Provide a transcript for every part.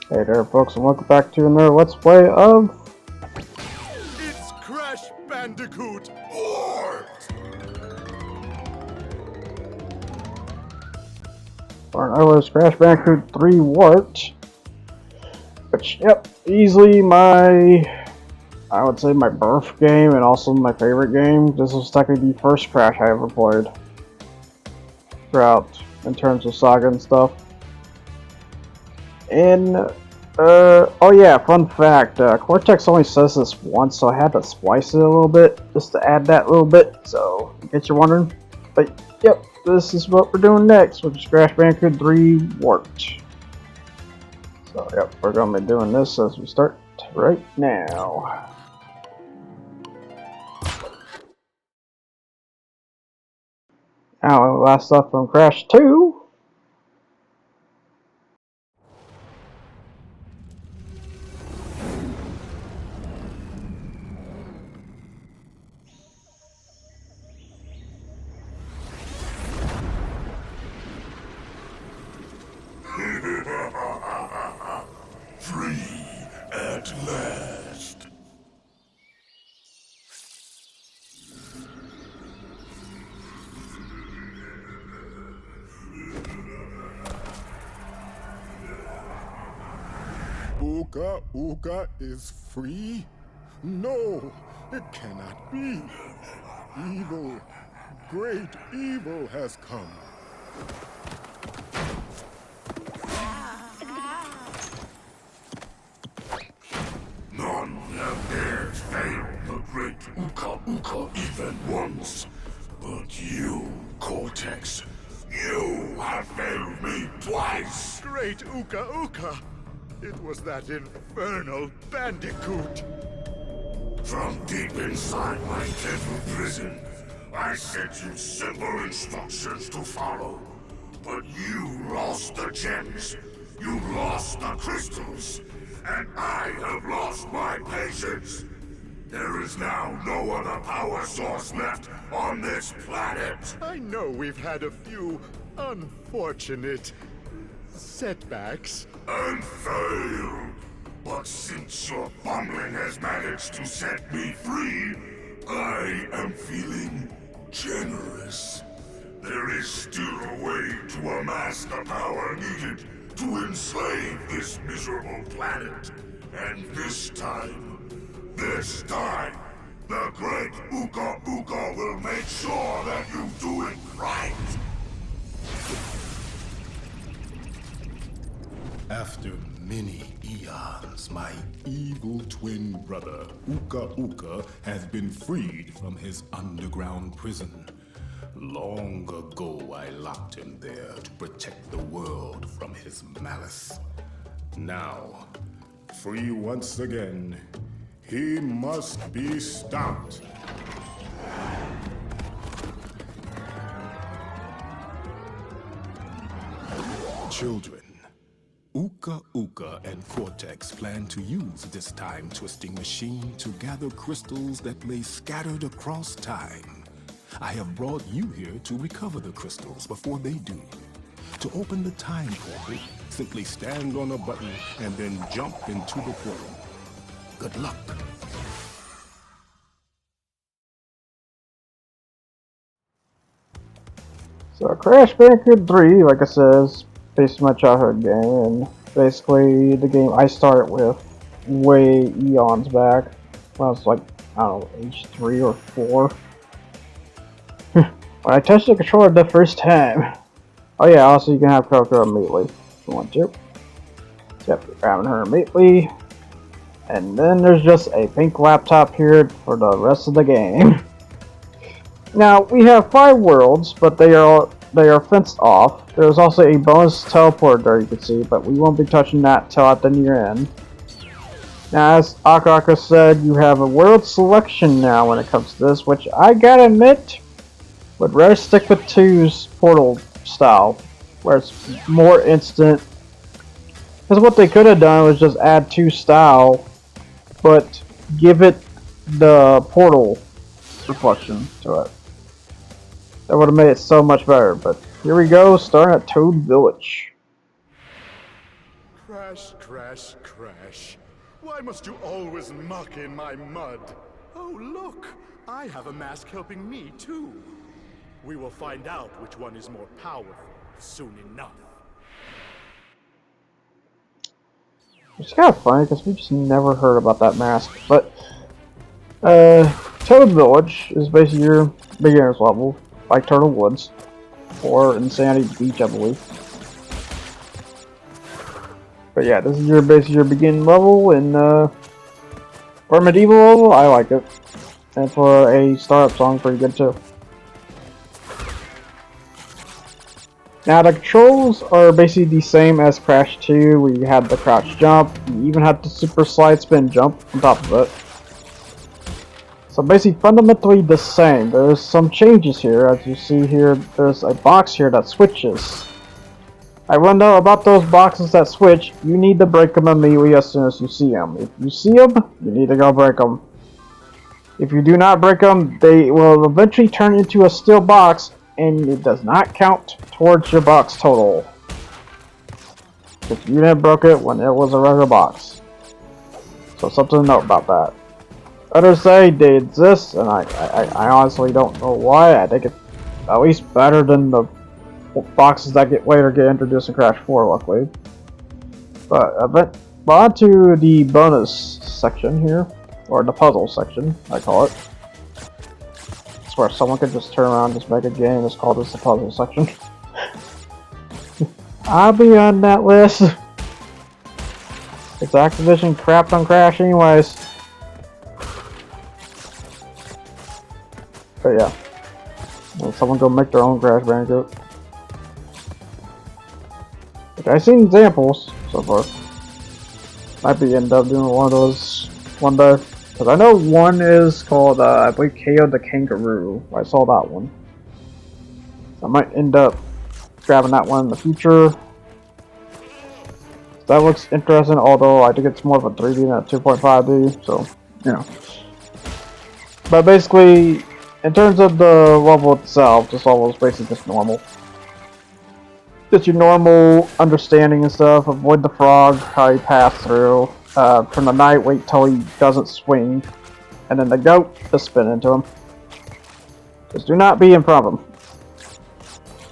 Hey there folks, and welcome back to another Let's Play of... It's Crash Bandicoot! Warped! Crash Bandicoot 3 Warped. Which, yep, easily I would say my birth game and also my favorite game. This was technically the first Crash I ever played. Throughout, in terms of saga and stuff. And, oh yeah, fun fact, Cortex only says this once, so I had to splice it a little bit, just to add that little bit, so, in case you're wondering. But, yep, this is what we're doing next, which is Crash Bandicoot 3 Warped. So, yep, we're gonna be doing this as we start right now. Now, last stuff from Crash 2. Free at last. Uka Uka is free? No, it cannot be. Evil, great evil has come. None have dared fail the great Uka Uka even once. But you, Cortex, you have failed me twice. Great Uka Uka! It was that infernal Bandicoot! From deep inside my devil prison, I sent you simple instructions to follow. But you lost the gems, you lost the crystals, and I have lost my patience. There is now no other power source left on this planet. I know we've had a few unfortunate setbacks. And failed. But since your bumbling has managed to set me free, I am feeling generous. There is still a way to amass the power needed to enslave this miserable planet. And this time, the great Uka Uka will make sure that you do it right. After many eons, my evil twin brother, Uka Uka, has been freed from his underground prison. Long ago, I locked him there to protect the world from his malice. Now, free once again, he must be stopped. Children, Uka Uka and Cortex plan to use this time-twisting machine to gather crystals that lay scattered across time. I have brought you here to recover the crystals before they do. To open the time portal, simply stand on a button and then jump into the portal. Good luck. So Crash Bandicoot 3, like I said, is basically my childhood game, and basically the game I started with way eons back. When I was like, I don't know, age 3 or 4. When I touched the controller the first time. Oh yeah, also you can have Coco immediately if you want to. Yep, grabbing her immediately. And then there's just a pink laptop here for the rest of the game. Now, we have 5 worlds, but they are fenced off. There's also a bonus teleport there you can see, but we won't be touching that till at the near end. Now, as Aka said, you have a world selection now when it comes to this, which I gotta admit, would rather stick with 2's portal style, where it's more instant. Because what they could have done was just add 2 style, but give it the portal reflection to it. That would have made it so much better, but here we go, starting at Toad Village. Crash, crash, crash. Why must you always muck in my mud? Oh, look! I have a mask helping me, too. We will find out which one is more powerful soon enough. It's kind of funny because we just never heard about that mask. But, Toad Village is basically your beginner's level, like Turtle Woods, or Nsane Beach, I believe. But yeah, this is basically your beginning level, and for a medieval level, I like it. And for a startup song, pretty good too. Now the controls are basically the same as Crash 2, where you had the crouch jump, you even had the super slide spin jump on top of it. So basically fundamentally the same. There's some changes here. As you see here, there's a box here that switches. I want to know about those boxes that switch. You need to break them immediately as soon as you see them. If you see them, you need to go break them. If you do not break them, they will eventually turn into a steel box, and it does not count towards your box total. If you didn't broke it when it was a regular box. So something to note about that. Others say they exist, and I honestly don't know why. I think it's at least better than the boxes that later get introduced in Crash 4, luckily. But on to the bonus section here, or the puzzle section, I call it. It's where someone could just turn around and just make a game that's called this the puzzle section. I'll be on that list. It's Activision crapped on Crash anyways. But yeah. Well, someone go make their own Crash Bandicoot. I've seen examples so far. Might be end up doing one of those one day. Because I know one is called, I believe, KO the Kangaroo. I saw that one. So I might end up grabbing that one in the future. That looks interesting, although I think it's more of a 3D than a 2.5D. So, you know. But basically, in terms of the level itself, this level is basically just normal. Just your normal understanding and stuff. Avoid the frog, how you pass through. From the night, wait till he doesn't swing. And then the goat, just spin into him. Just do not be in front of him.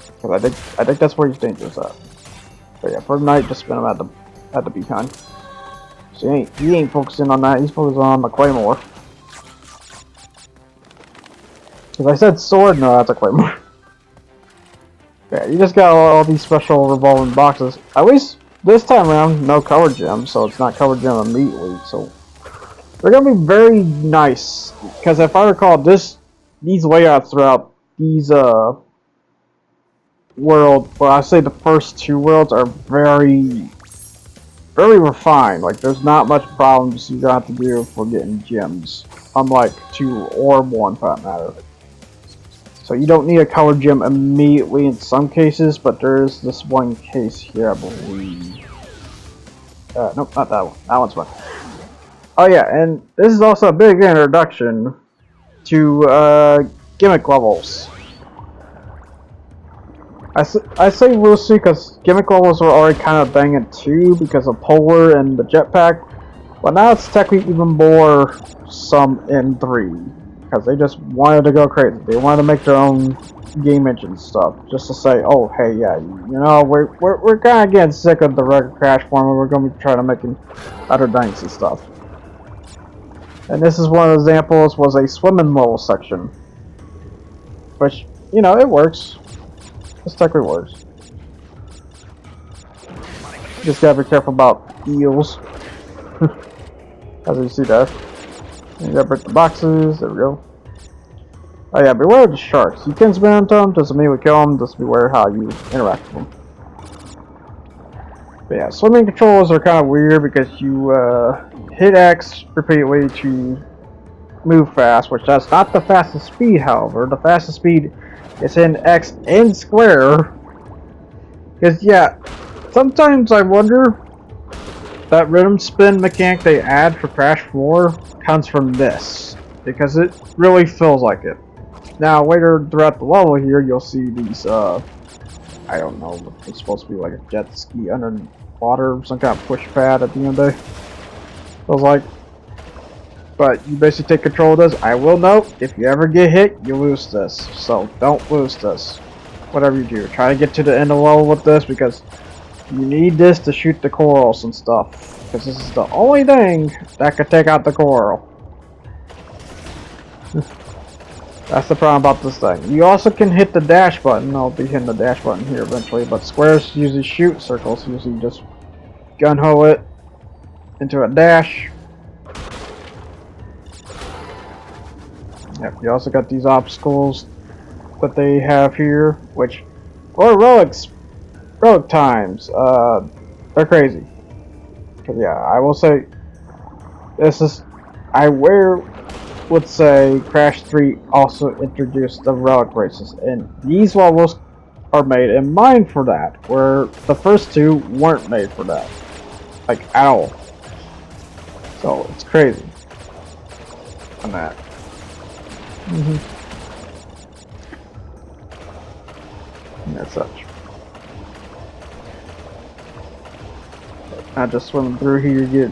Because I think that's where he's dangerous at. But yeah, for the night, just spin him at the beacon. So he ain't focusing on that, he's focusing on the claymore. Because I said sword, no, that's a claymore. Yeah, you just got all these special revolving boxes. At least this time around, no color gem, so it's not color gem immediately. So they're gonna be very nice, because if I recall, these layouts throughout these world, well, I say the first two worlds are very refined. Like there's not much problems you have to do for getting gems, unlike 2 or 1 for that matter. So you don't need a color gem immediately in some cases, but there is this one case here, I believe. Nope, not that one. That one's fine. Oh yeah, and this is also a big introduction to gimmick levels. I say loosely because gimmick levels were already kind of banging too because of Polar and the jetpack, but now it's technically even more some in 3. Because they just wanted to go crazy. They wanted to make their own game engine stuff, just to say, "Oh, hey, yeah, you know, we're kind of getting sick of the regular Crash formula. We're going to be trying to make other Dynasty stuff." And this is one of the examples. Was a swimming level section, which you know it works. This technically works. Just gotta be careful about eels, as you see there. You gotta break the boxes, there we go. Oh yeah, beware of the sharks. You can spin into them, doesn't mean we kill them, just beware how you interact with them. But yeah, swimming controls are kind of weird because you hit X repeatedly to move fast, which that's not the fastest speed, however. The fastest speed is in X and square. Because yeah, sometimes I wonder that rhythm spin mechanic they add for Crash 4 comes from this, because it really feels like it. Now later throughout the level here, you'll see these, I don't know, it's supposed to be like a jet ski water, some kind of push pad at the end of the day. I was like, but you basically take control of this. I will note, if you ever get hit, you lose this. So don't lose this. Whatever you do, try to get to the end of the level with this because you need this to shoot the corals and stuff. Because this is the only thing that could take out the coral. That's the problem about this thing. You also can hit the dash button. I'll be hitting the dash button here eventually, but squares usually shoot, circles usually just gun-ho it into a dash. Yep, you also got these obstacles that they have here, which, or relic times, they're crazy. But yeah, I will say, this is, would say Crash 3 also introduced the relic races, and these levels are made in mind for that, where the first two weren't made for that, like at all. So it's crazy on that. And that's such. Not just swimming through here,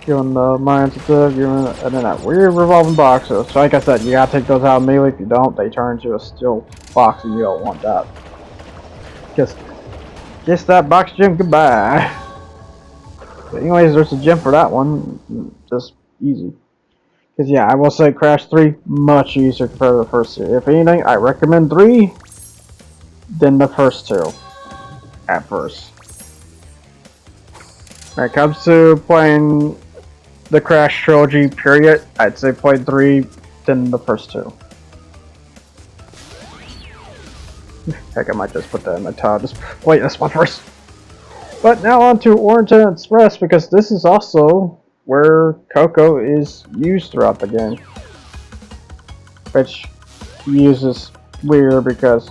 killing the mines and stuff, and then that weird revolving box. So like I said, you gotta take those out immediately. If you don't, they turn into a steel box, and you don't want that. Just that box gem goodbye. But anyways, there's a gem for that one. Just easy. Because yeah, I will say Crash 3 much easier compared to the first two. If anything, I recommend 3 than the first two. At first. When it comes to playing the Crash Trilogy, period, I'd say play 3 than the first two. Heck, I might just put that in my top. Just play this one first. But now on to Orient Express, because this is also where Coco is used throughout the game. Which uses weird because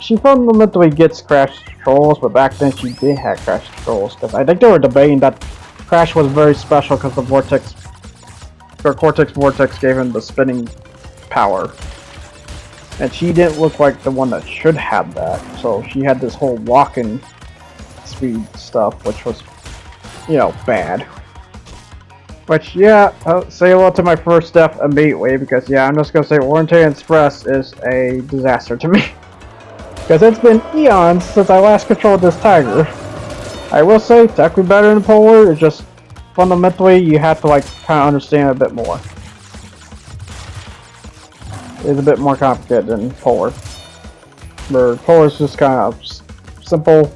she fundamentally gets Crash controls, but back then she did have Crash controls. Because I think they were debating that Crash was very special because the Vortex, or Cortex Vortex gave him the spinning power. And she didn't look like the one that should have that. So she had this whole walking speed stuff, which was, you know, bad. Which, yeah, I'll say hello to my first death immediately, because, yeah, I'm just gonna say Orient Express is a disaster to me. Because it's been eons since I last controlled this tiger. I will say, technically better than Polar, it's just, fundamentally, you have to, like, kind of understand it a bit more. It's a bit more complicated than Polar. Where Polar's just kind of simple.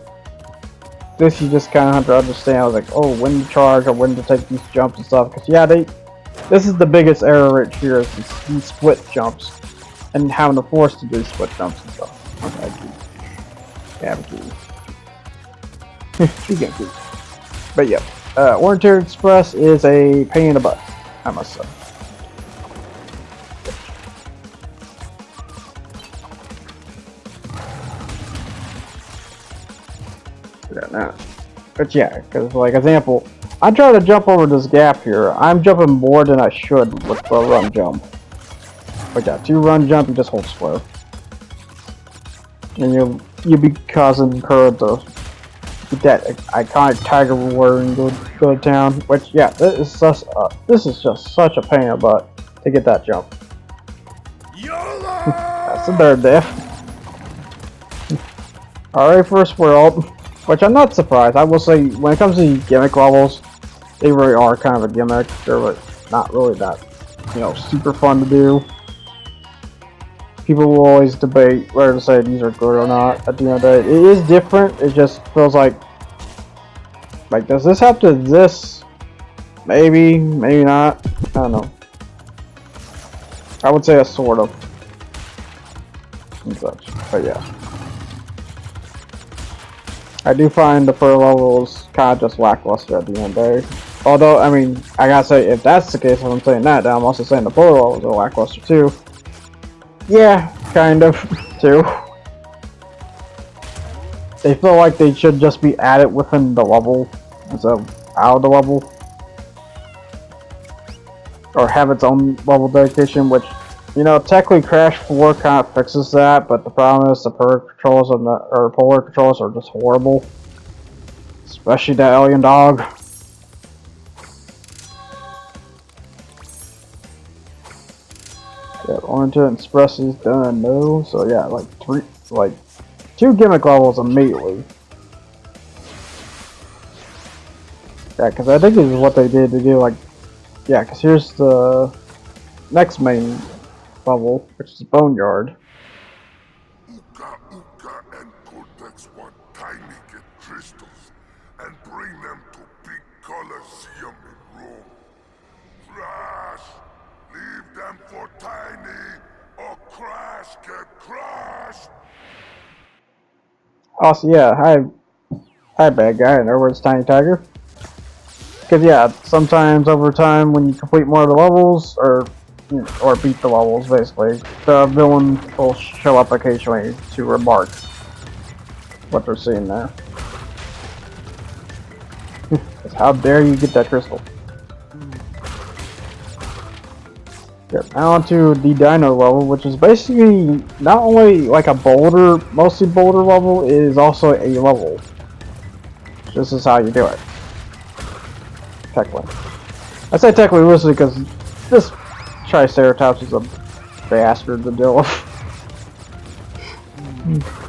This you just kind of have to understand, like, oh, when to charge or when to take these jumps and stuff. Because yeah, this is the biggest error right here, is these split jumps and having to force to do split jumps and stuff. Okay, yeah, we get key. But yeah, Orient Express is a pain in the butt, I must say. Now. But yeah, because like example, I try to jump over this gap here. I'm jumping more than I should with the run jump. But yeah, 2 run jump, you just hold square, and you'll be causing her to get that iconic tiger roar and go to town. Which yeah, this is just such a pain in the butt to get that jump. That's the third death. Alright, first world. Which I'm not surprised. I will say, when it comes to these gimmick levels, they really are kind of a gimmick. They're like not really that, you know, super fun to do. People will always debate whether to say these are good or not. At the end of the day, it is different. It just feels like does this have to this? Maybe, maybe not. I don't know. I would say a sort of and such, but yeah. I do find the fur levels kind of just lackluster at the end of the day. Although, I mean, I gotta say, if that's the case, if I'm saying that, then I'm also saying the fur levels are lackluster too. Yeah, kind of, too. They feel like they should just be added within the level instead of out of the level. Or have its own level dedication, which, you know, technically Crash 4 kind of fixes that, but the problem is the polar controls are just horrible. Especially that alien dog. Yeah, Origin Express is done, no. So yeah, like 2 gimmick levels immediately. Yeah, because I think this is what they did to do, like, yeah, because here's the next main level, which is Boneyard. Uka Uka and Cortex want Tiny get crystals and bring them to big Colosseum in Rome. Crash! Leave them for Tiny, or Crash get crushed! Also, yeah, hi bad guy, in other words, Tiny Tiger. Because yeah, sometimes over time when you complete more of the levels, or beat the levels basically, the villain will show up occasionally to remark what they're seeing there. How dare you get that crystal? Yeah, now onto the Dino level, which is basically not only like a boulder, mostly boulder level, it is also a level. This is how you do it. Technically. I say technically loosely because this Triceratops is a bastard to deal with.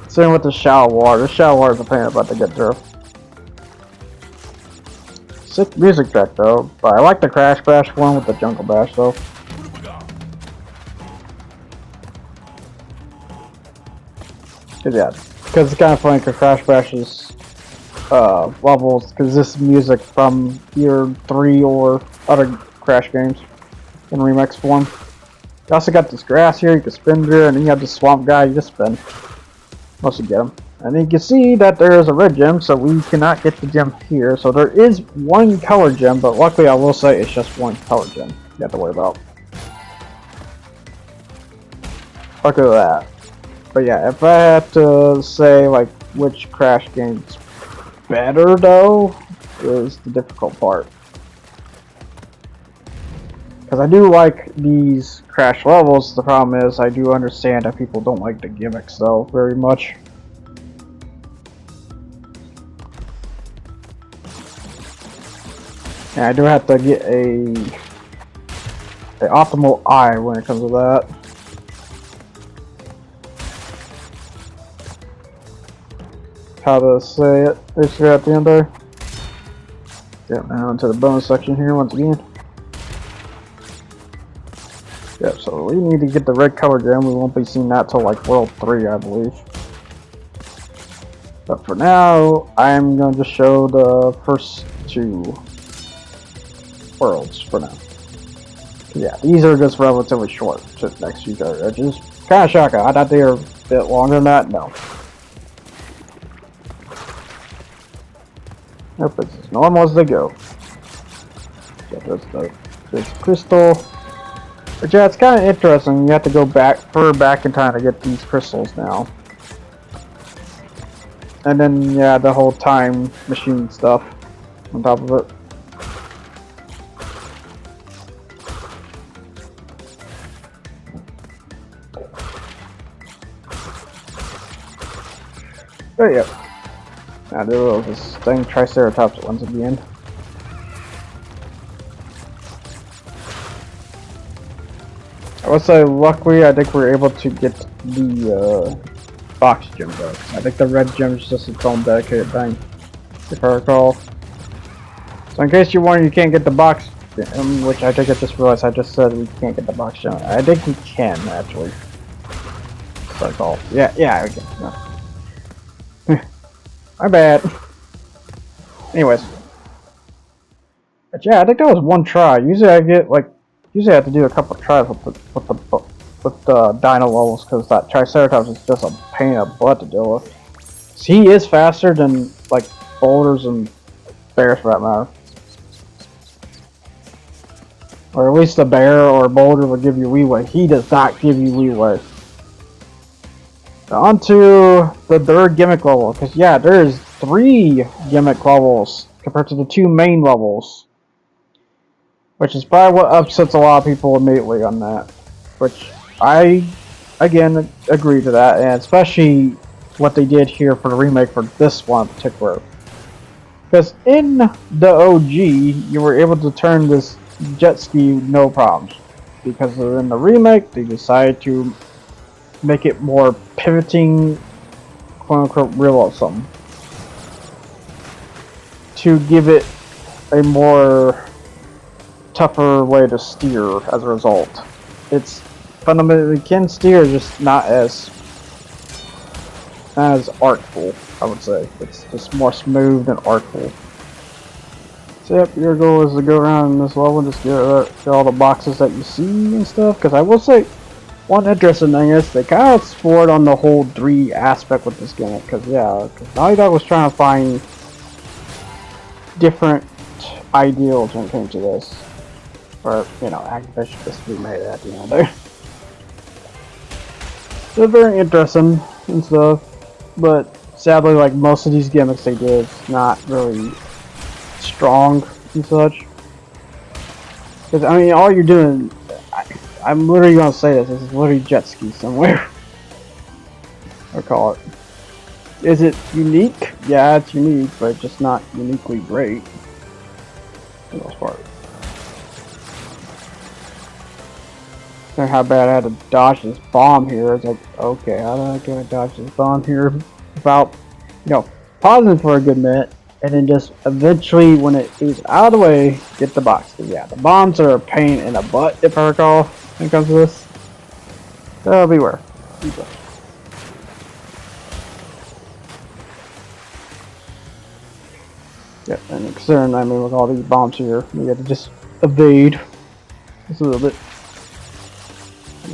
Same with the shallow water. The shallow water is a pain about to get through. Sick music track though, but I like the Crash Bash one with the Jungle Bash though. Because it's kind of funny because Crash Bash's levels consists of music from either 3 or other Crash games in remix form. You also got this grass here you can spin through, and then you have this swamp guy you just spin. Mostly get him. And you can see that there is a red gem, so we cannot get the gem here. So there is one color gem, but luckily I will say it's just one color gem you have to worry about. Look at that. But yeah, if I had to say like which Crash game's better though, is the difficult part. Because I do like these Crash levels, the problem is I do understand that people don't like the gimmicks though very much. And I do have to get a optimal eye when it comes to that. How to say it basically at the end there. Yep, now into the bonus section here once again. Yep, so we need to get the red color gem. We won't be seeing that till like World 3, I believe. But for now, I'm going to just show the first 2 worlds for now. Yeah, these are just relatively short to the next few which is kind of shocking. I thought they were a bit longer than that. No. Nope, it's as normal as they go. So there's this crystal. But yeah, it's kind of interesting. You have to go further back in time to get these crystals now. And then, yeah, the whole time machine stuff on top of it. Oh, yeah. Now do this thing Triceratops once again. I would say luckily I think we're able to get the box gem though. I think the red gem is just its own dedicated thing, if I recall. So in case you're wondering you can't get the box gem, which I think I just realized I just said we can't get the box gem. I think we can actually. If I recall. Yeah, we can. No. My bad. Anyways. But yeah, I think that was one try. Usually I have to do a couple of tries with the dino levels because that Triceratops is just a pain in the butt to deal with. He is faster than like boulders and bears for that matter. Or at least the bear or boulder will give you leeway. He does not give you leeway. On to the 3rd gimmick level, because yeah, there's 3 gimmick levels compared to the 2 main levels. Which is probably what upsets a lot of people immediately on that. Which I, again, agree to that, and especially what they did here for the remake for this one in particular. Because in the OG, you were able to turn this jet ski no problems. Because in the remake, they decided to make it more pivoting, quote unquote, realism. To give it a more tougher way to steer as a result. It's fundamentally can steer, just not as artful, I would say. It's just more smooth and artful. So yep, your goal is to go around in this level and just get all the boxes that you see and stuff. Because I will say, one interesting thing is they kind of explored on the whole 3 aspect with this game. Because Naughty Dog was trying to find different ideals when it came to this. Or, Activision just remade it at the end there. They're very interesting and stuff. But sadly, like most of these gimmicks they did, it's not really strong and such. Because I mean, all you're doing, I'm literally gonna say this. This is literally jet ski somewhere. I call it. Is it unique? Yeah, it's unique, but just not uniquely great. For the most part. How bad I had to dodge this bomb here. It's like, okay, how do I get to dodge this bomb here without, pausing for a good minute, and then just eventually, when it is out of the way, get the box. But yeah, the bombs are a pain in the butt, if I recall, when it comes to this. So beware. Beware. Yeah, and considering, I mean, with all these bombs here, we have to just evade just a little bit.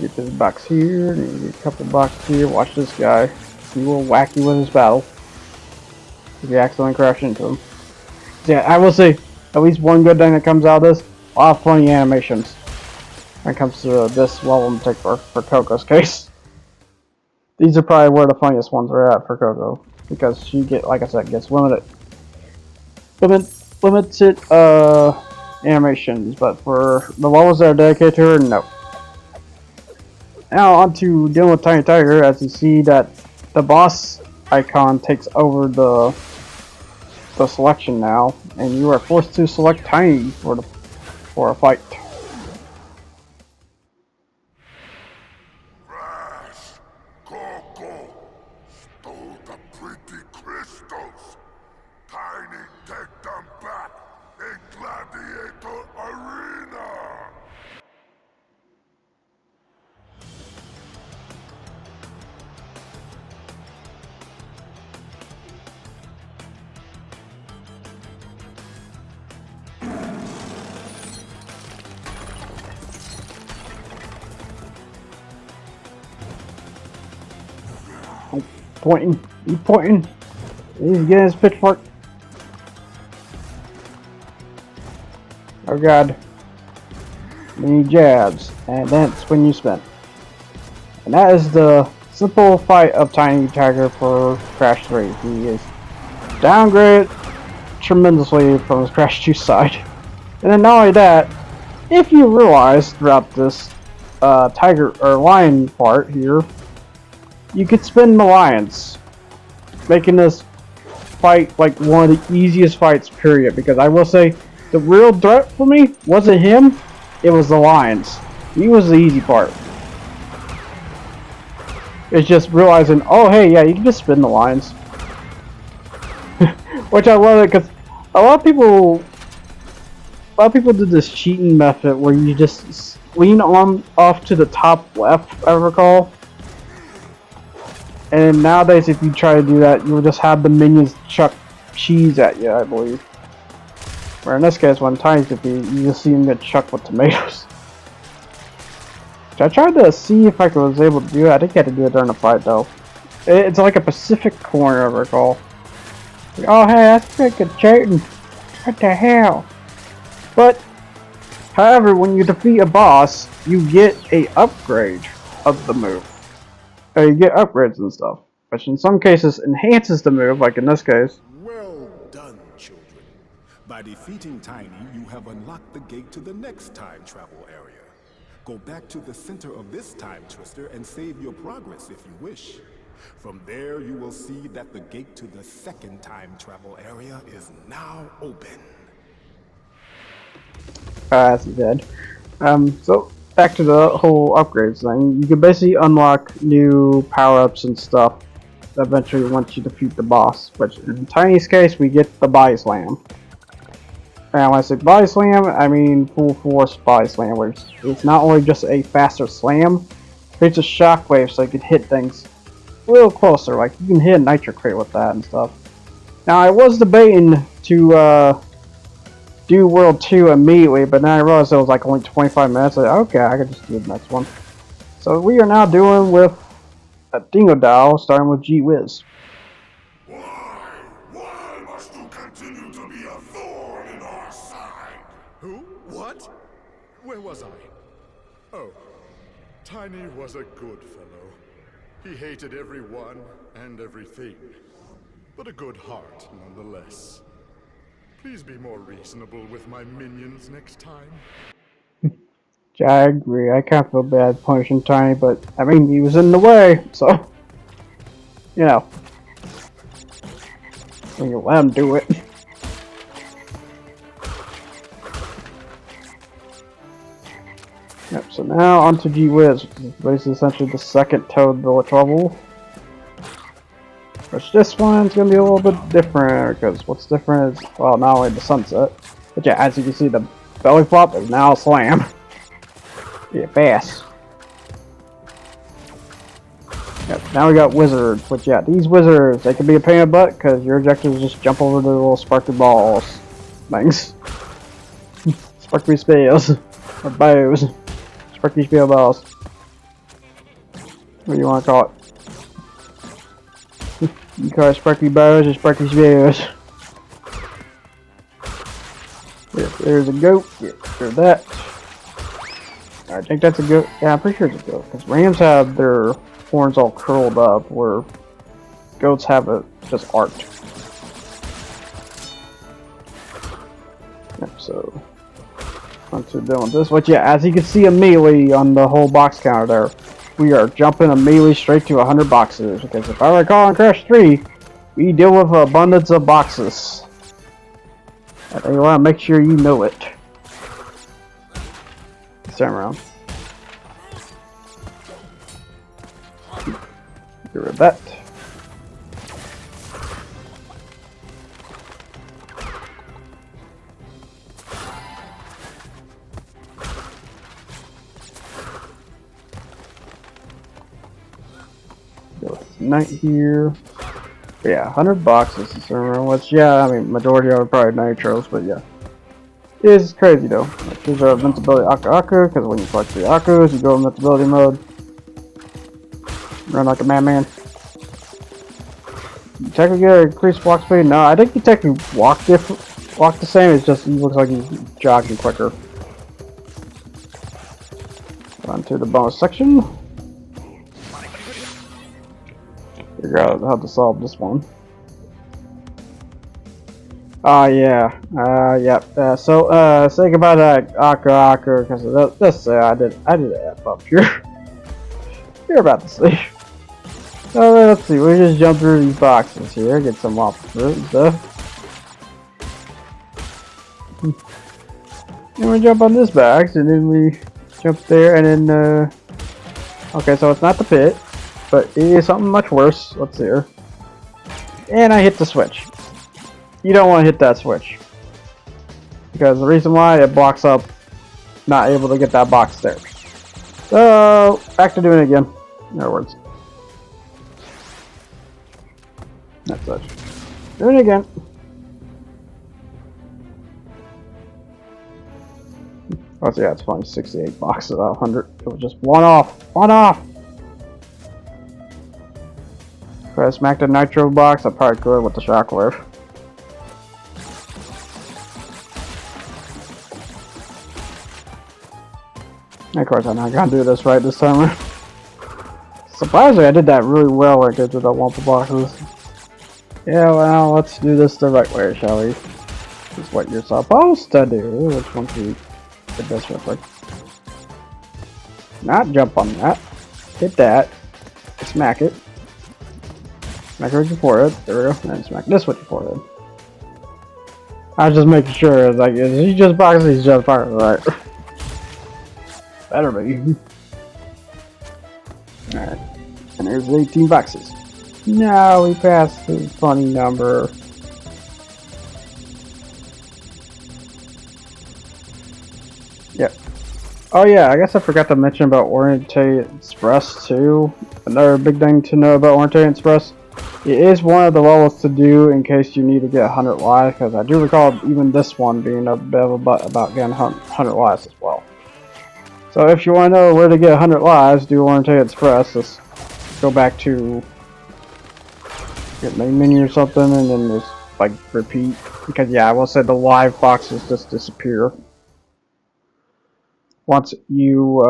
Get this box here, and get a couple boxes here. Watch this guy. He will whack you with his battle. If you accidentally crash into him. Yeah, I will say, at least one good thing that comes out of this, a lot of funny animations. When it comes to this level in particular, for Coco's case. These are probably where the funniest ones are at for Coco. Because she like I said, gets limited animations, but for the levels that are dedicated to her, no. Now on to dealing with Tiny Tiger, as you see that the boss icon takes over the selection now, and you are forced to select Tiny for a fight. Crash! Coco! Stole the pretty crystals! Tiny, take them back in Gladiator Arena! He's pointing. He's getting his pitchfork. Oh god. Many jabs, and that's when you spin. And that is the simple fight of Tiny Tiger for Crash 3. He is downgraded tremendously from his Crash 2 side. And then not only that, if you realize throughout this tiger or lion part here, you could spin the lions, making this fight like one of the easiest fights period. Because I will say, the real threat for me wasn't him, it was the lions. He was the easy part. It's just realizing, oh hey, yeah, you can just spin the lions. Which I love it, because a lot of people did this cheating method where you just lean on off to the top left, I recall. And nowadays, if you try to do that, you'll just have the minions chuck cheese at you, I believe. Where in this case, when Tiny's defeated, you just see him get chucked with tomatoes. I tried to see if I was able to do it. I think I had to do it during the fight, though. It's like a Pacific corner, I recall. Like, oh, hey, that's freaking cheating. What the hell? But, however, when you defeat a boss, you get a upgrade of the move. You get upgrades and stuff, which in some cases enhances the move, like in this case. Well done, children. By defeating Tiny, you have unlocked the gate to the next time travel area. Go back to the center of this time twister and save your progress if you wish. From there, you will see that the gate to the second time travel area is now open. As he did. So back to the whole upgrades thing. You can basically unlock new power-ups and stuff eventually once you defeat the boss. Which in Tiny's case, we get the body slam. And when I say body slam, I mean full force body slam, where it's not only just a faster slam, it's a shockwave so you can hit things a little closer. Like you can hit a nitro crate with that and stuff. Now I was debating to do World 2 immediately, but then I realized it was like only 25 minutes. Like, okay, I can just do the next one. So we are now doing with a Dingo Doll, starting with Gee Whiz. Why must you continue to be a thorn in our side? Who? What? Where was I? Oh, Tiny was a good fellow. He hated everyone and everything, but a good heart nonetheless. Please be more reasonable with my minions next time. Yeah, I agree. I kind of feel bad punishing Tiny, but I mean, he was in the way, so you know, when you let him do it. Yep. So now onto Gee Whiz, which is basically essentially the second Toad Village level. Which this one's gonna be a little bit different, because what's different is, well, not only the sunset, but yeah, as you can see, the belly flop is now a slam. Yeah, fast. Yep, now we got wizards, which yeah, these wizards, they can be a pain in the butt, because your objective is just jump over the little sparkly balls. Things. Sparkly spells. Or bows. Sparkly spell balls. What do you want to call it? You call it sparkly bows or sparkly spells. Yep, there's a goat. Yep, there's that. I think that's a goat. Yeah, I'm pretty sure it's a goat. Because rams have their horns all curled up, where goats have it just arced. Yep, so once we're done with this, which yeah, as you can see immediately on the whole box counter there, we are jumping immediately straight to 100 boxes. Because if I recall in Crash 3, we deal with an abundance of boxes. And you want to make sure you know it. This time around. Get rid of that. Night here. But yeah, 100 boxes this time around, which yeah, I mean majority are probably nitros, but yeah. It is crazy though. Like, here's our invincibility Aku, because when you collect the Akus, you go invincibility mode. Run like a madman. You technically get increased walk speed? No, I think you technically walk the same, it's just he looks like he's jogging quicker. On to the bonus section. Figure out how to solve this one. Yeah. So say goodbye to Aku, because let's say I did an F up here. You're about to see. So let's see, we just jump through these boxes here, get some off the fruit and stuff. And we jump on this box, and then we jump there, and then okay, so it's not the pit, but it is something much worse. Let's see here. And I hit the switch. You don't want to hit that switch, because the reason why, it blocks up not able to get that box there. So back to doing it again. In other words, that's such. Doing it again. Oh, so yeah, it's fine. 68 boxes out of 100. It was just one off. One off. If I smacked a nitro box, I probably could with the shockwave. Of course, I'm not gonna do this right this time. Surprisingly, I did that really well when I did the Wumpa boxes. Yeah, well, let's do this the right way, shall we? This is what you're supposed to do. Which one do you get this real quick? Not jump on that. Hit that. Smack it. Smack it with your forehead. There we go. And smack this with your forehead. I was just making sure, like, is he just boxing? He's just boxing, right? Better be. Alright. And there's 18 boxes. No, we passed the funny number. Yep. Oh yeah, I guess I forgot to mention about Orientate Express too. Another big thing to know about Orientate Express. It is one of the levels to do in case you need to get 100 lives, because I do recall even this one being a bit of a butt about getting 100 lives as well. So if you want to know where to get 100 lives, do Orientate Express. Just go back to get main menu or something, and then just like repeat. Because yeah, I will say the live boxes just disappear once you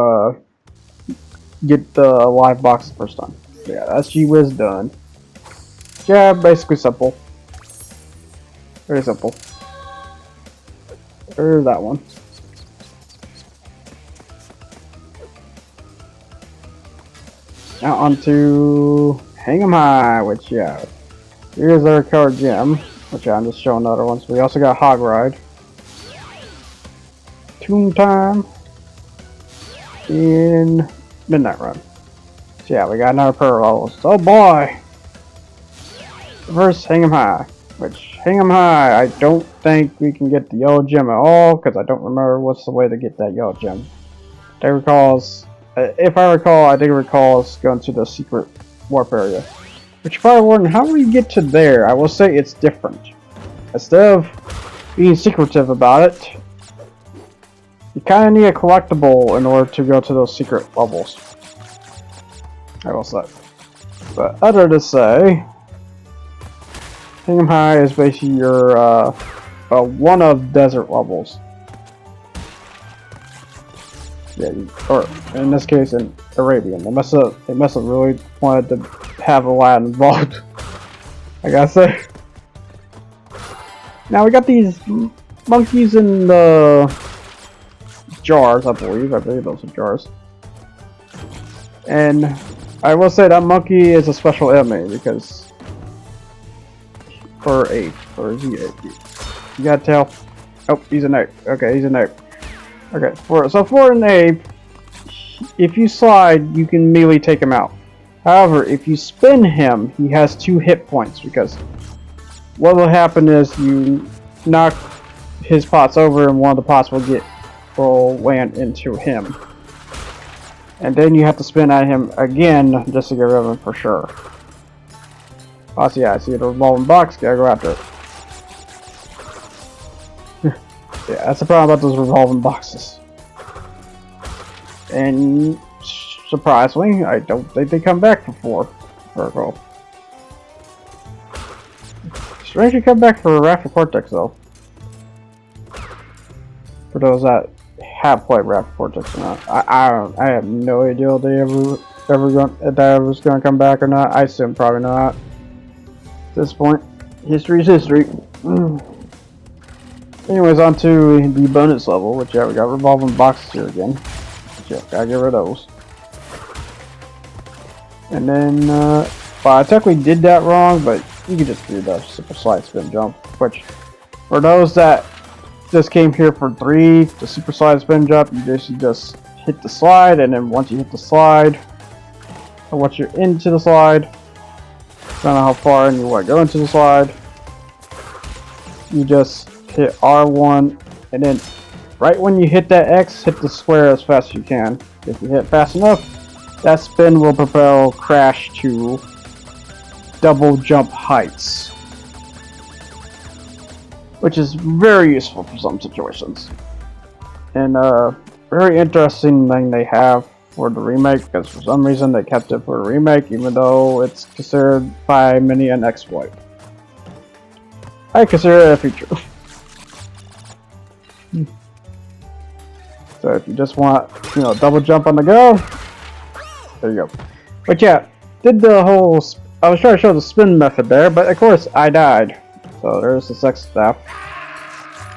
get the live box the first time. Yeah, that's G-Wiz done. Yeah, basically simple. Very simple. There's that one. Now onto Hang 'em High, which yeah. Here's our card gem, which I'm just showing other ones. We also got Hog Ride. Toon Time. In Midnight Run. So yeah, we got another pair of levels. Oh boy! First, Hang 'em High. Which, Hang 'em High, I don't think we can get the yellow gem at all, because I don't remember what's the way to get that yellow gem. I recalls, if I recall, I think it recalls going to the secret warp area. Which you're probably wondering, how do you get to there? I will say it's different. Instead of being secretive about it, you kind of need a collectible in order to go to those secret levels. I will say. But other to say, Hang 'em High is basically your one of desert levels. Yeah, or in this case, in Arabian. They must have really wanted to have Aladdin involved. I gotta say. Now we got these monkeys in the jars, I believe those are jars. And I will say that monkey is a special enemy because or ape, or is he ape? You gotta tell. Oh, he's an ape. Okay, he's an ape. Okay, for an ape, if you slide, you can immediately take him out. However, if you spin him, he has 2 hit points, because what will happen is you knock his pots over and one of the pots will land into him. And then you have to spin at him again just to get rid of him for sure. Oh, so yeah, I see the revolving box, gotta go after it. Yeah, that's the problem about those revolving boxes. And surprisingly, I don't think they come back for 4 Virgo. Strangely come back for Raptor Cortex though. For those that have played Raptor Cortex or not. I have no idea if they ever was gonna come back or not. I assume probably not. At this point, history is history. Anyways, on to the bonus level, which yeah, we got revolving boxes here again. Which, yeah, gotta get rid of those. And then, well, I technically did that wrong, but you can just do the super slide spin jump. Which, for those that just came here for 3, the super slide spin jump, you just hit the slide, and then once you hit the slide, or once you're into the slide, I don't know how far in you want to go into the slide, you just hit R1, and then right when you hit that X, hit the square as fast as you can. If you hit fast enough, that spin will propel Crash to double jump heights, which is very useful for some situations. And very interesting thing they have for the remake, because for some reason they kept it for the remake, even though it's considered by many an exploit. I consider it a feature. So if you just want, double jump on the go, there you go. But yeah, did the whole, I was trying to show the spin method there, but of course I died. So there's the sex stuff.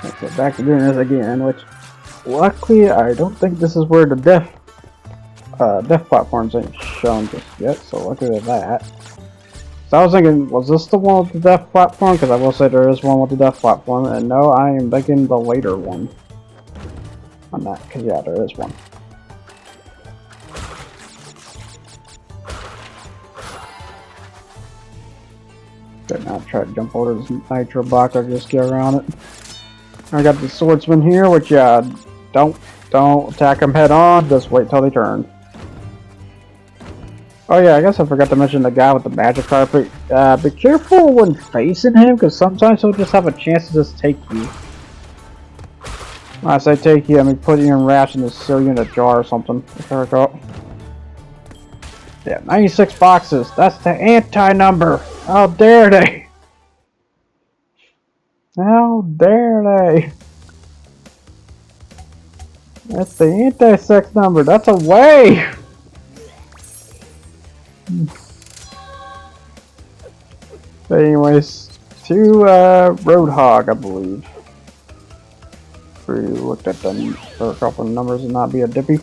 Let's get back to doing this again, which luckily I don't think this is where the death platforms ain't shown just yet, so luckily at that. So I was thinking, was this the one with the death platform? Because I will say there is one with the death platform, and no, I am thinking the later one on that. Because yeah, there is one. Better not try to jump over this nitro block or just get around it. I got the swordsman here, which don't attack them head on. Just wait till they turn. Oh yeah, I guess I forgot to mention the guy with the magic carpet. Be careful when facing him, because sometimes he'll just have a chance to just take you. When I say take you, I mean put you in wraps and just seal you in a jar or something. If I recall. Yeah, 96 boxes. That's the anti-number. How dare they? How dare they? That's the anti-sex number. That's a way. But anyways, to Roadhog, I believe. We looked at them for a couple of numbers and not be a dippy.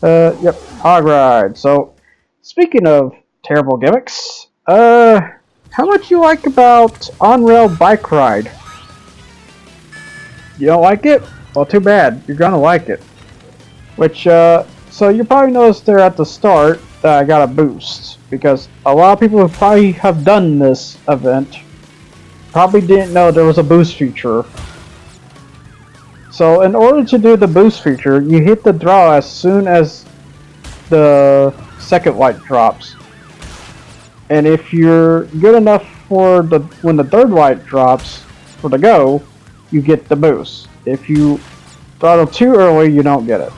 Yep, Hog Ride. So, speaking of terrible gimmicks, how much you like about on-rail bike ride? You don't like it? Well, too bad. You're gonna like it. Which, so you probably noticed there at the start that I got a boost. Because a lot of people who probably have done this event probably didn't know there was a boost feature. So in order to do the boost feature, you hit the draw as soon as the second light drops. And if you're good enough for when the third light drops for the go, you get the boost. If you throttle too early, you don't get it.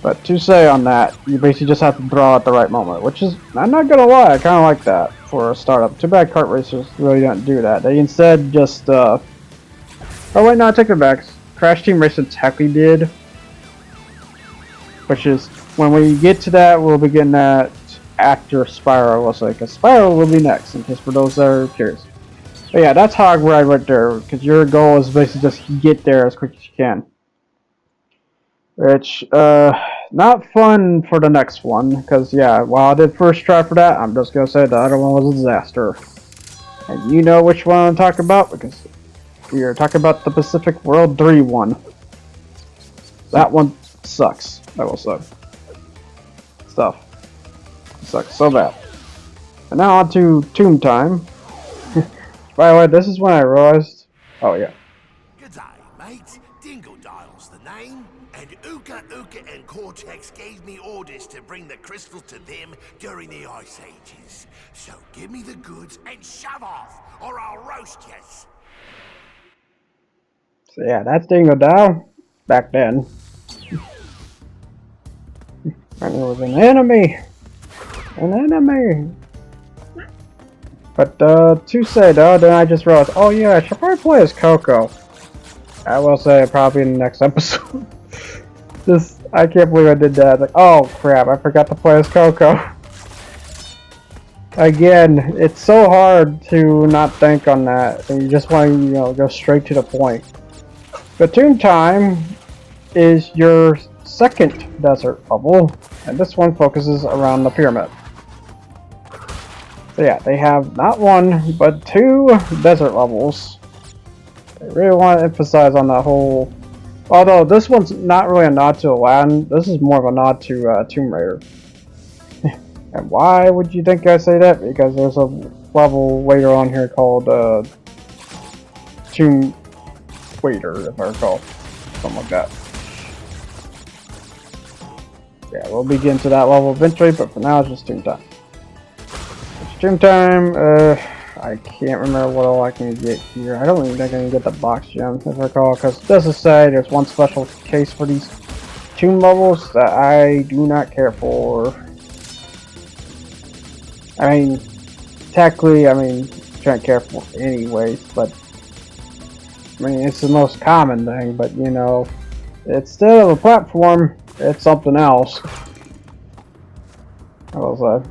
But to say on that, you basically just have to draw at the right moment, which is, I'm not gonna lie, I kind of like that for a startup. Too bad kart racers really don't do that. They instead just, oh wait, no, I take it back. Crash Team Racing technically did, which is, when we get to that, we'll be getting that after Spyro, let's say, because Spyro will be next, in case for those that are curious. But yeah, that's Hog Ride right there, because your goal is basically just get there as quick as you can. Which, not fun for the next one, because yeah, while I did first try for that, I'm just gonna say the other one was a disaster. And you know which one I'm talking about, because we are talking about the Pacific World 3 one. That one sucks, I will say. Stuff. Sucks so bad. And now on to Tomb Time. By the way, this is when I realized, oh yeah. G'day, mate. Dingledile's the name. And Uka and Cortex gave me orders to bring the crystals to them during the Ice Ages. So give me the goods and shove off, or I'll roast yous. So yeah, that's Dingodile back then. And there was an enemy! An enemy! But to say though, then I just realized, oh yeah, I should probably play as Coco. I will say probably in the next episode. Just, I can't believe I did that. Like, oh crap, I forgot to play as Coco. Again, it's so hard to not think on that, and you just want to, you know, go straight to the point. But Tomb Time is your second desert level, and this one focuses around the pyramid. So yeah, they have not one, but 2 desert levels. I really want to emphasize on that whole... Although this one's not really a nod to Aladdin, this is more of a nod to Tomb Raider. And why would you think I say that? Because there's a level later on here called Tomb Raider, if I recall. Something like that. Yeah, we'll be getting to that level eventually, but for now it's just Tomb Time. It's Tomb Time, I can't remember what all I can get here. I don't even think I can get the box gem, if I recall, because it doesn't say there's one special case for these tomb levels that I do not care for. I mean, technically, I mean, can't care for anyways, but I mean, it's the most common thing, but you know, instead of a platform, it's something else. I will say.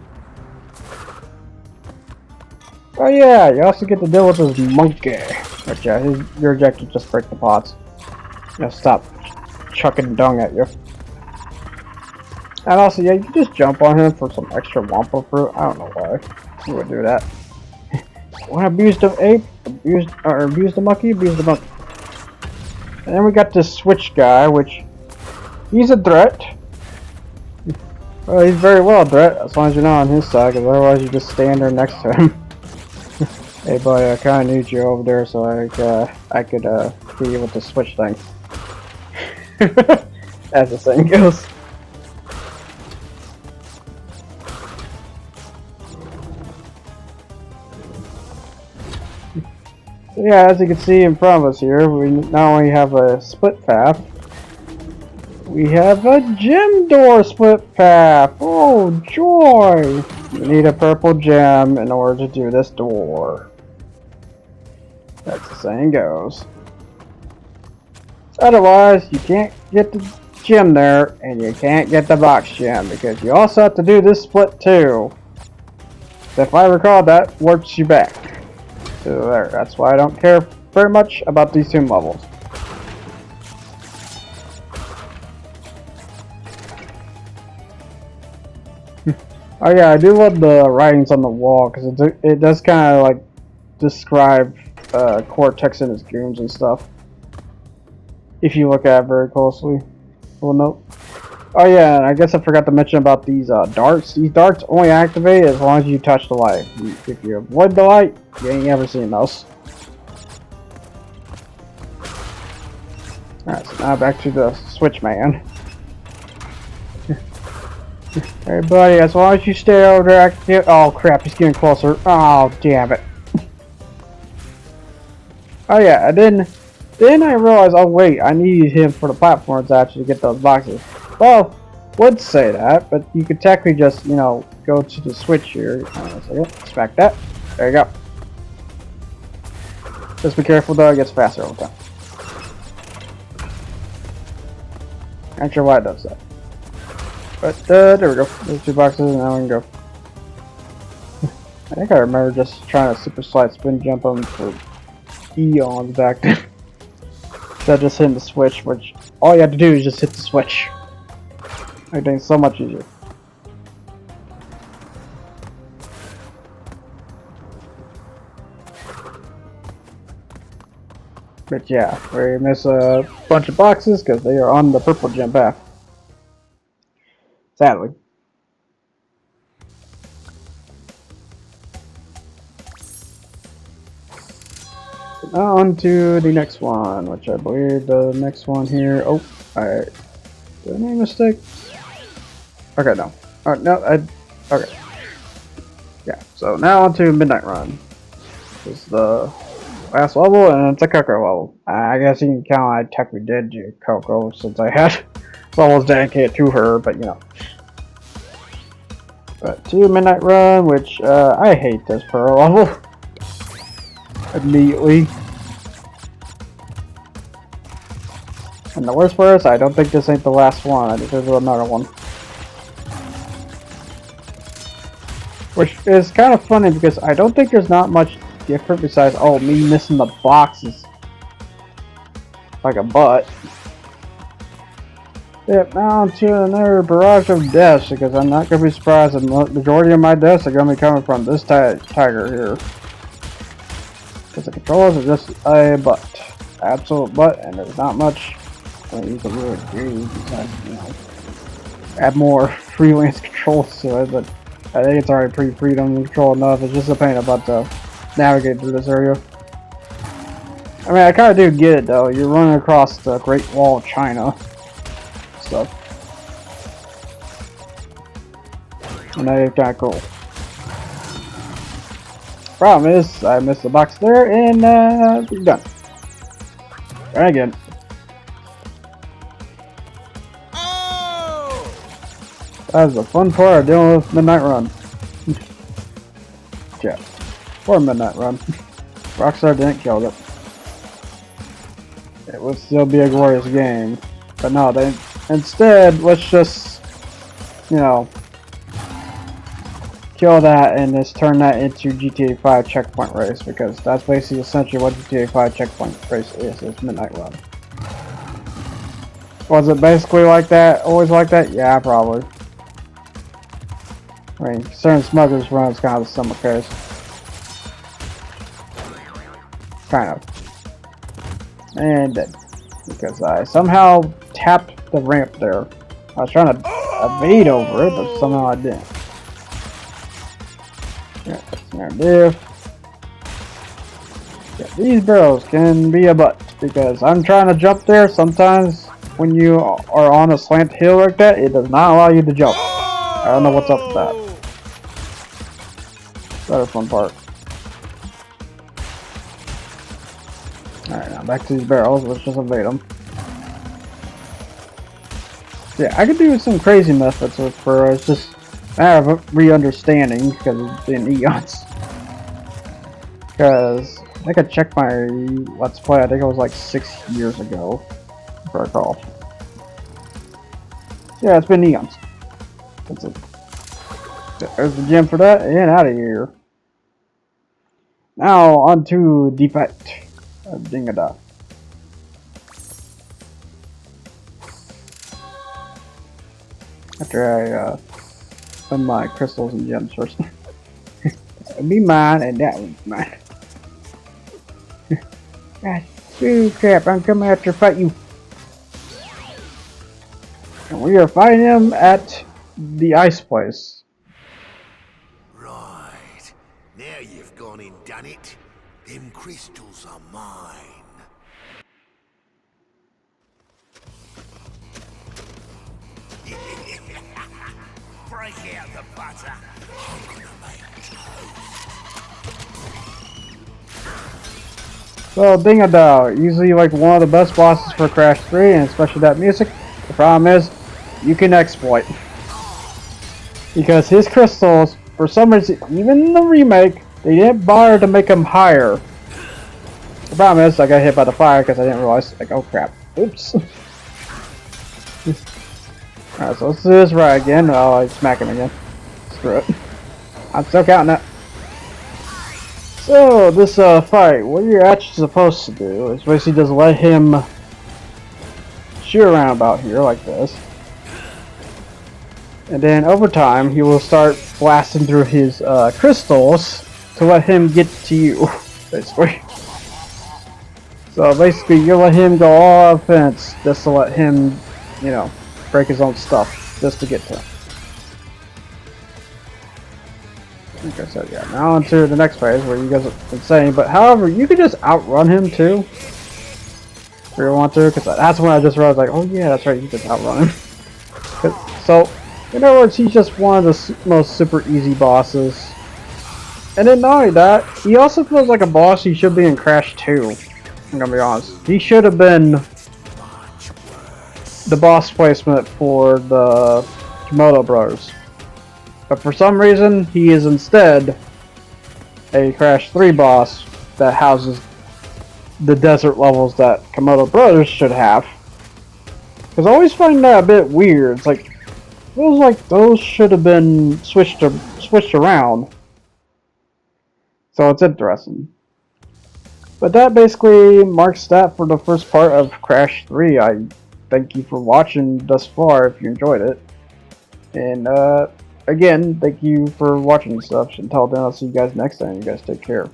Oh yeah, you also get to deal with this monkey. But yeah, your objective is just break the pots. You know, stop chucking dung at you. And also, yeah, you can just jump on him for some extra Wampa fruit. I don't know why you would do that. When abuse the ape, abuse the monkey, abuse the monkey. And then we got this switch guy, which he's a threat. Well, he's very well a threat as long as you're not on his side, because otherwise you just stand there next to him. Hey buddy, I kind of need you over there so I could see you with the switch thing. As the saying goes. So yeah, as you can see in front of us here, we not only have a split path, we have a gem door split path. Oh joy! You need a purple gem in order to do this door. That's the saying goes. Otherwise, you can't get the gem there, and you can't get the box gem, because you also have to do this split too. If I recall, that warps you back to there. That's why I don't care very much about these two levels. Oh yeah, I do love the writings on the wall, because it does kind of like describe Cortex and his goons and stuff. If you look at it very closely. Well, nope. Oh yeah, and I guess I forgot to mention about these darts. These darts only activate as long as you touch the light. If you avoid the light, you ain't ever seen those. Alright, so now back to the switch man. Hey buddy, as long as you stay over there, I can get— oh crap, he's getting closer. Oh damn it. Oh yeah, and then I realized, oh wait, I need him for the platforms actually to get those boxes. Well, would say that, but you could technically just, you know, go to the switch here. Smack that. There you go. Just be careful though, it gets faster all the time. Not sure why it does that. But there we go. There's 2 boxes, and now we can go. I think I remember just trying to super slide spin jump them for eons back then. Instead of just hitting the switch, which all you have to do is just hit the switch. Everything's so much easier. But yeah, we miss a bunch of boxes because they are on the purple gem path. Sadly. Now on to the next one, which I believe the next one here. Oh, alright. Did I make a mistake? Okay, no. Alright, no, okay. Yeah, so now on to Midnight Run. This is the last level, and it's a Coco level. I guess you can count I technically did do Coco since I had levels dedicated to her, but you know. But to Midnight Run, which I hate this Pearl level. Immediately. And the worst part is, I don't think this ain't the last one. I think there's another one. Which is kind of funny because I don't think there's not much different besides, oh, me missing the boxes. Like a butt. Yep, now to another barrage of deaths, because I'm not going to be surprised if the majority of my deaths are going to be coming from this tiger here. Because the controls are just a butt. Absolute butt, and there's not much you can really do besides, you know, add more freelance controls to it, but I think it's already pretty freedom and control enough. It's just a pain about to navigate through this area. I mean, I kind of do get it though. You're running across the Great Wall of China. Stuff. And that is kind of cool. Problem is, I missed the box there, and we're done. Try again. Oh! That was the fun part of dealing with Midnight Run. Yeah. Or Midnight Run. Rockstar didn't kill it. It would still be a glorious game. But no, they instead, let's just, you know, kill that and just turn that into GTA 5 checkpoint race, because that's basically essentially what GTA 5 checkpoint race is Midnight Run. Was it basically like that? Always like that? Yeah, probably. I mean, certain smugglers run is kind of a similar case. Kind of. And dead. Because I somehow tapped the ramp there. I was trying to evade over it, but somehow I didn't. Yeah, that's there. Yeah, these barrels can be a butt because I'm trying to jump there. Sometimes when you are on a slant hill like that, it does not allow you to jump. I don't know what's up with that. That's the fun part. Alright, now back to these barrels. Let's just evade them. Yeah, I could do some crazy methods for it's just a matter of re-understanding because it's been eons. Because I think I checked my Let's Play, I think it was like 6 years ago, if I recall. Yeah, it's been eons. That's it. There's the gem for that, and out of here. Now, on to Defect of Dingada. After I spend my crystals and gems first. That would be mine, and that would be mine. God, ooh, crap, I'm coming after fight you. And we are fighting him at the ice place. Right. Now you've gone and done it. Them crystals are mine. Break out the butter. I'm gonna make toast. So, Dingada, usually like one of the best bosses for Crash 3, and especially that music. The problem is, you can exploit. Because his crystals, for some reason, even in the remake, they didn't bother to make them higher. The problem is, I got hit by the fire because I didn't realize, like, oh crap. Oops. Alright, so let's do this right again. Oh, I smack him again. Screw it. I'm still counting it. So, this fight, what you're actually supposed to do is basically just let him shoot around about here like this. And then over time, he will start blasting through his crystals to let him get to you, basically. So basically, you let him go all offense just to let him, you know, break his own stuff just to get to him. Like I said, yeah. Now on to the next phase where you guys are insane. But however, you can just outrun him too, if you want to. Because that's when I just realized, like, oh yeah, that's right, you can just outrun him. So, in other words, he's just one of the most super easy bosses. And then not only that, he also feels like a boss he should be in Crash 2. I'm gonna be honest. He should have been the boss placement for the Komodo Brothers. But for some reason, he is instead a Crash 3 boss that houses the desert levels that Komodo Brothers should have. Because I always find that a bit weird. It's like, feels like those should have been switched around. So it's interesting. But that basically marks that for the first part of Crash 3. I thank you for watching thus far if you enjoyed it. And again, thank you for watching and stuff. Until then, I'll see you guys next time. You guys take care.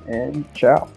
And ciao.